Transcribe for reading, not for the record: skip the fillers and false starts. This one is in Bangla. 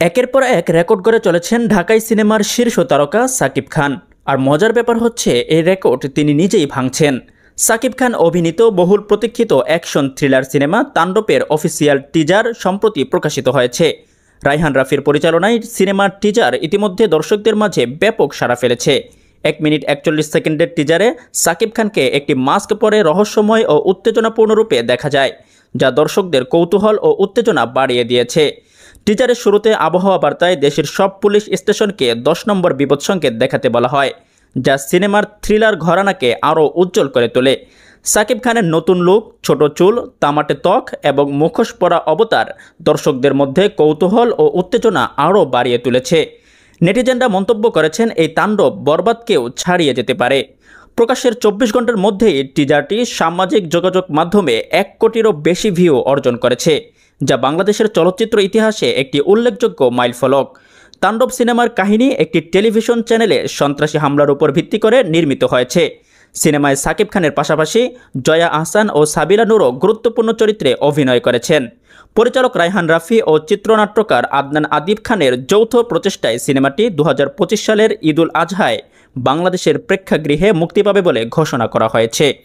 একের পর এক রেকর্ড করে চলেছেন ঢাকাই সিনেমার শীর্ষ তারকা সাকিব খান। আর মজার ব্যাপার হচ্ছে এই রেকর্ড তিনি নিজেই ভাঙছেন। সাকিব খান অভিনীত বহুল প্রতীক্ষিত অ্যাকশন থ্রিলার সিনেমা তাণ্ডবের অফিসিয়াল টিজার সম্প্রতি প্রকাশিত হয়েছে। রায়হান রাফির পরিচালনায় সিনেমার টিজার ইতিমধ্যে দর্শকদের মাঝে ব্যাপক সাড়া ফেলেছে। 1 মিনিট 41 সেকেন্ডের টিজারে সাকিব খানকে একটি মাস্ক পরে রহস্যময় ও উত্তেজনাপূর্ণ রূপে দেখা যায়, যা দর্শকদের কৌতূহল ও উত্তেজনা বাড়িয়ে দিয়েছে। টিজারের শুরুতে আবহাওয়া বার্তায় দেশের সব পুলিশ স্টেশনকে 10 নম্বর বিপদ সংকেত দেখাতে বলা হয়, যা সিনেমার থ্রিলার ঘরানাকে আরও উজ্জ্বল করে তোলে। সাকিব খানের নতুন লুক, ছোট চুল, তামাটে ত্বক এবং মুখোশ পরা অবতার দর্শকদের মধ্যে কৌতূহল ও উত্তেজনা আরও বাড়িয়ে তুলেছে। নেটিজেনরা মন্তব্য করেছেন এই তাণ্ডব বরবাদকেও ছাড়িয়ে যেতে পারে। প্রকাশের 24 ঘন্টার মধ্যেই টিজারটি সামাজিক যোগাযোগ মাধ্যমে 1 কোটিরও বেশি ভিউ অর্জন করেছে, যা বাংলাদেশের চলচ্চিত্র ইতিহাসে একটি উল্লেখযোগ্য মাইলফলক। তাণ্ডব সিনেমার কাহিনী একটি টেলিভিশন চ্যানেলে সন্ত্রাসী হামলার উপর ভিত্তি করে নির্মিত হয়েছে। সিনেমায় সাকিব খানের পাশাপাশি জয়া আহসান ও সাবিলা নূরও গুরুত্বপূর্ণ চরিত্রে অভিনয় করেছেন। পরিচালক রায়হান রাফি ও চিত্রনাট্যকার আদনান আদিব খানের যৌথ প্রচেষ্টায় সিনেমাটি 2025 সালের ঈদুল আজহায় বাংলাদেশের প্রেক্ষাগৃহে মুক্তি পাবে বলে ঘোষণা করা হয়েছে।